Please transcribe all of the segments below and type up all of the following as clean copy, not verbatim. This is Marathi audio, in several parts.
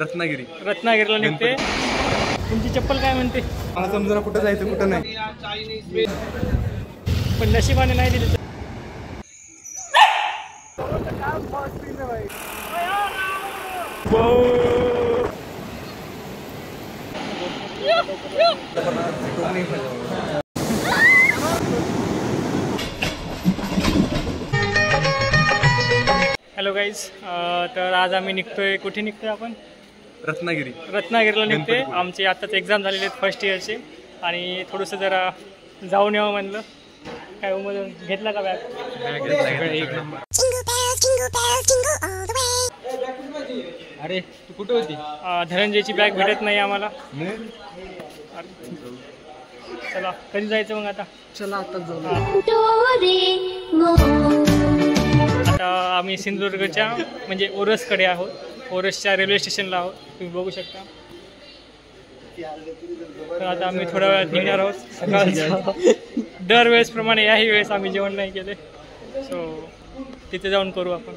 रत्नागिरीला निघते। तुमची चप्पल काय म्हणते? मला समजा कुठं जायचं कुठं नाही, पण नशिबाने नाही दिली। हॅलो गाईज, तर आज आम्ही निघतोय। कुठे निघतोय आपण? रत्नागिरीला निघतोय। आमचे आताच एक्झाम झालेले आहेत फर्स्ट इयरचे, आणि थोडंसं जरा जाऊन यावं म्हणलं। काय उमजून घेतला का बॅग? अरे तू कुठे होती? धनंजयची बॅग भेटत नाही आम्हाला। चला कधी जायचं मग आता? चला आता जाऊ। आता आम्ही सिंधुदुर्गच्या म्हणजे ओरसकडे आहोत। ओरसच्या रेल्वे स्टेशनला आहोत, तुम्ही बघू शकता। तर आता आम्ही थोड्या वेळात निघणार आहोत। सकाळच्या दरवेळेसप्रमाणे याही वेळेस आम्ही जेवण नाही केले, सो तिथे जाऊन करू आपण।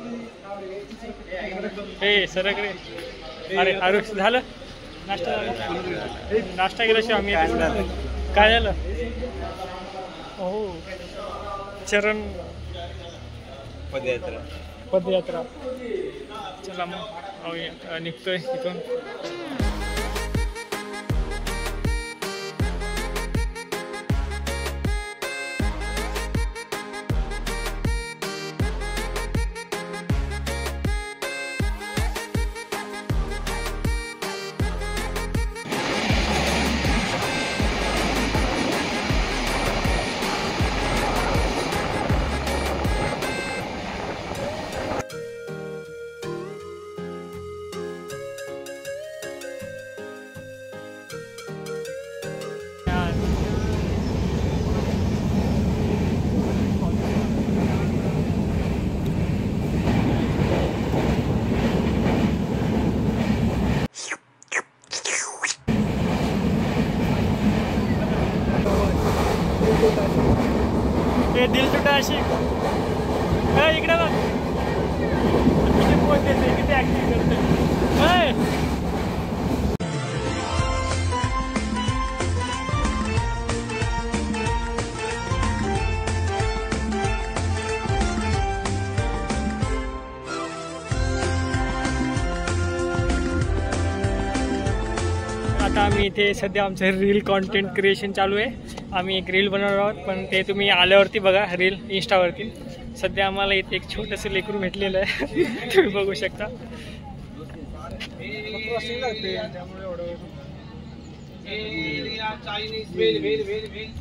हे सरक रे। अरे आरुष झालं नाश्ता? नाश्ता केल्याशिवाय आम्ही काय झालं? हो, चरण पदयात्रा। चला मग निघतोय इथून। ते दिल टूटा आशिक इकडे बघ, किती पोच देते, किती ऍक्टिंग करते। आता आम्ही इथे सध्या आमचं रील कॉन्टेंट क्रिएशन चालू आहे। आम्ही एक रील बनवणार आहोत, पण ते तुम्ही आल्यावरती बघा रील इंस्टावरती। सध्या आम्हाला इथे एक छोटंसं लेकरू भेटलेलं आहे, तुम्ही बघू शकता।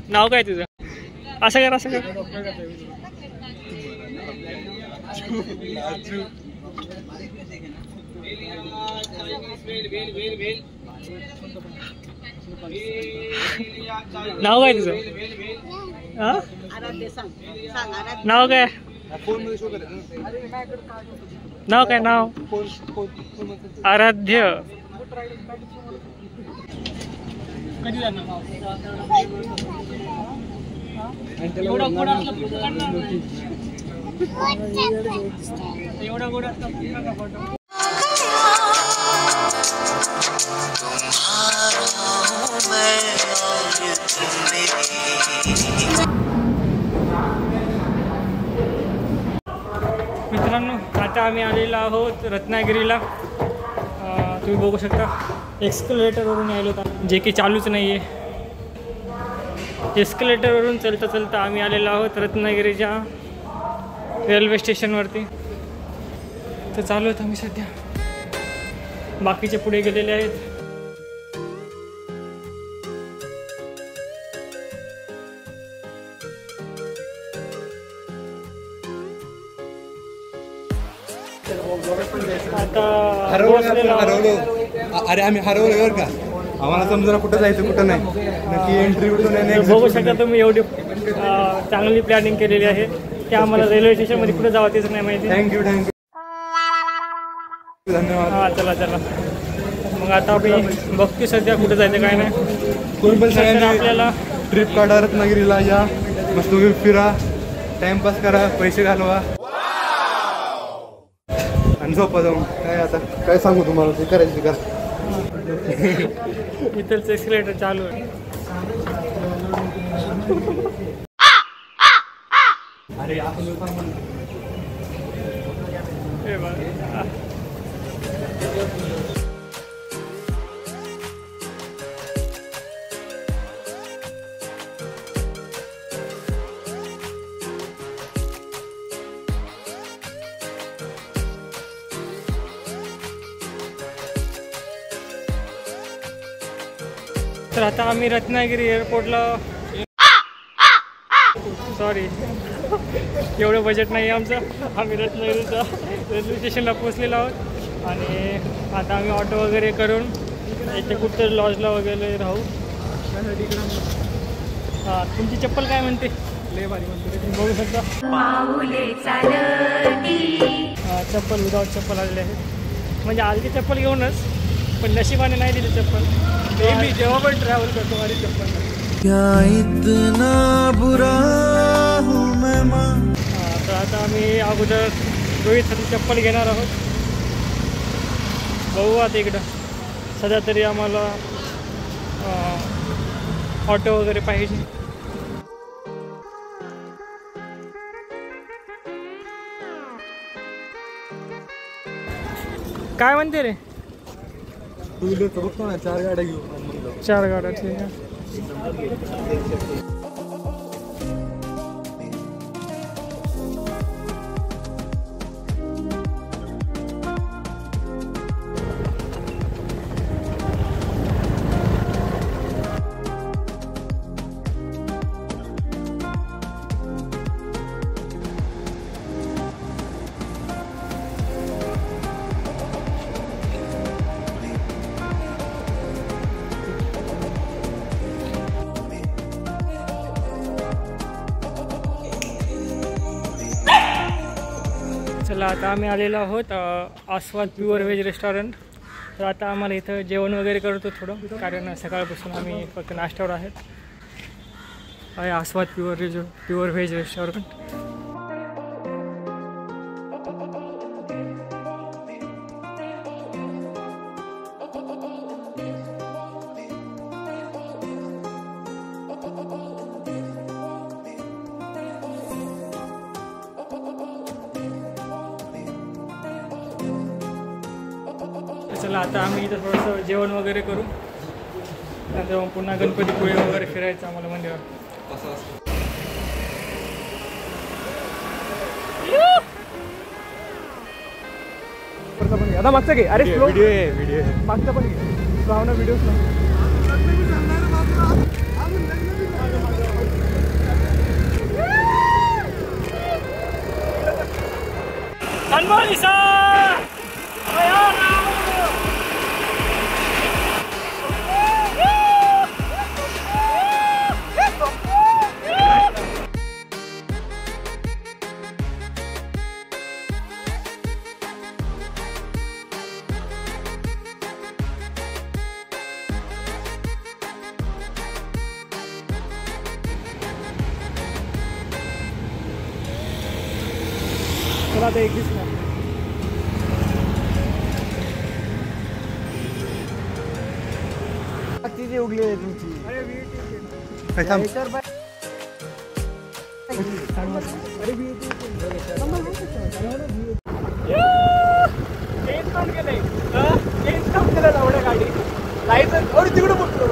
नाव काय तुझं? असं कर, असं कर। नाव काय तुझं? नाव काय? नाव काय? नाव आराध्य। कधी जाणार? एवढा गोड असला फोटो। मित्रांनो, आता आम्ही आलेलो आहोत रत्नागिरीला। तुम्ही बघू शकता एस्केलेटरवरून यायलो होता, जे की चालूच नाही आहे। एस्केलेटरवरून चलता चलता आम्ही आलेलो आहोत रत्नागिरीच्या रेल्वे स्टेशनवरती। तर चालू आहेत आम्ही सध्या, बाकीचे पुढे गेलेले आहेत। हरवलो। अरे आम्ही हरवलो बरं का, आम्हाला समजा कुठं जायचं कुठं नाही, नक्की एंट्री कुठून बघू शकता तुम्ही। एवढी चांगली प्लॅनिंग केलेली आहे की आम्हाला रेल्वे स्टेशनमध्ये कुठं जावं तेच नाही माहिती। थँक्यू धन्यवाद। हां चला चला, मग आता आम्ही बघतो सध्या कुठं जायचं काय नाही। कोण पण सगळ्यांना आपल्याला ट्रिप काढा, रत्नागिरीला या, मस्त फिरा, टाइमपास करा, पैसे घालवा आणि झोपा जाऊन। काय आता काय सांगू तुम्हाला, ते करायचं का? इथलचं एक्सिलेटर चालू आहे. अरे हे बघ. तर आता आम्ही रत्नागिरी एअरपोर्टला, सॉरी एवढं बजेट नाही आमचं. आम्ही रत्नागिरीच्या रेल्वे स्टेशनला पोचलेलो आहोत आणि आता आम्ही ऑटो वगैरे करून इथे कुठं लॉजला वगैरे राहू. हां, तुमची चप्पल काय म्हणते? लय भारी म्हणते, तुम्ही बघू शकता. हां, चप्पल विदाउट चप्पल आलेले आहेत. म्हणजे आलती चप्पल घेऊनच, पण नशिबाने नाही दिली चप्पल. मी जेव्हा पण ट्रॅव्हल करतो माझी चप्पल. क्या इतना बुरा हूँ मैं माँ. तर आता आम्ही अगोदर रोहितसाठी चप्पल घेणार आहोत. बघू आता इकडं सध्या तरी आम्हाला ऑटो वगैरे पाहिजे. काय म्हणते रे? टू व्हीलर बघतो ना, 4 गाड्या घेऊ. 4 गाड्या, ठीक आहे. चला, आता आम्ही आलेलो आहोत आस्वाद प्युअर व्हेज रेस्टॉरंट. तर आता आम्हाला इथं जेवण वगैरे करतो थोडं, कारण सकाळपासून आम्ही फक्त नाश्त्यावर आहेत. आहे आस्वाद प्युअर व्हेज रेस्टॉरंट. चला, आता आम्ही इथं थोडंसं जेवण वगैरे करू, नंतर मग पुन्हा गणपतीपुळे वगैरे फिरायचं आम्हाला मंदिरात. आता मागचं घे. अरे व्हिडिओ आहे. मागचं पण घे. ना व्हिडिओ चला, आता एक दिसला. तिथे उगली आहे तुमची. गाडी लाईट तिकडे बोलतो.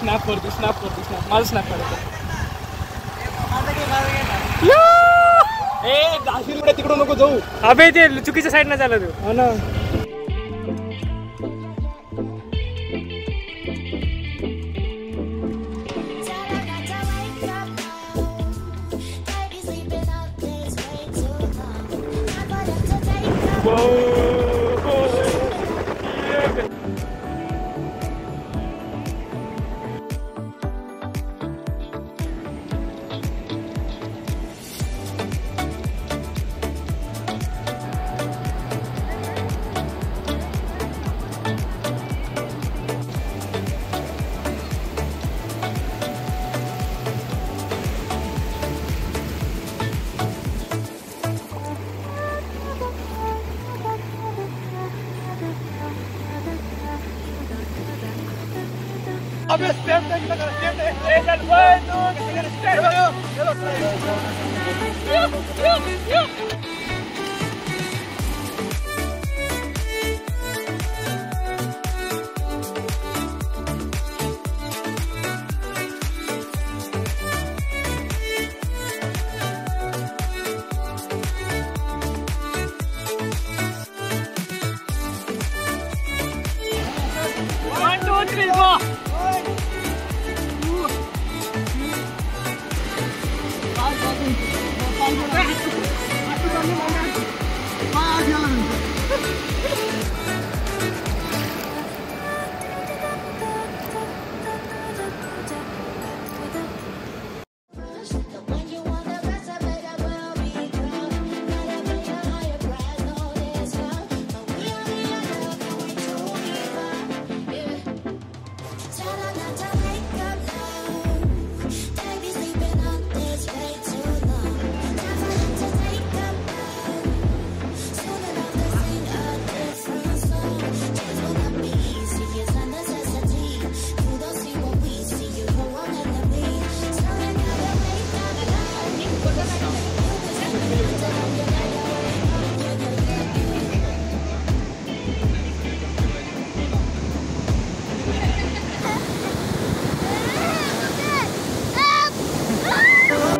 स्नॅप करतो, स्नॅप माझं स्नॅप काढतो. तिकडून नको जाऊ. अबे ते चुकीच्या साईडनं झालं तू. हो ना. 1, 2, 3, go!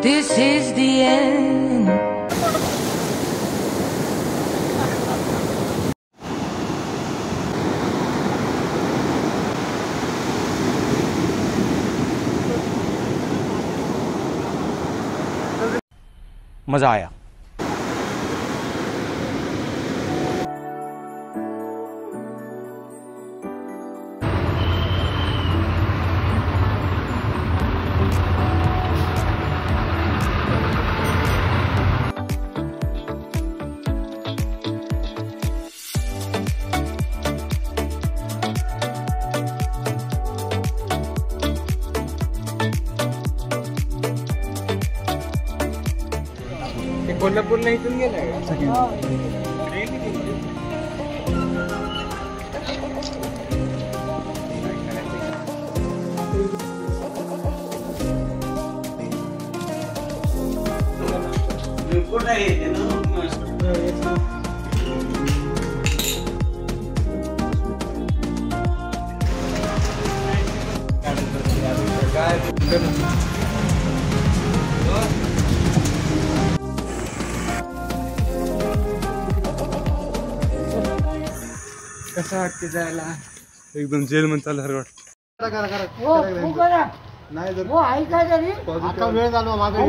This is the end. मजा आया। कोल्हापूरला इथून गेलाय कसं वाटते जायला एकदम जेल मध्ये चालल्यासारखं वाटतं नाही जर आता वेळ झाला माझा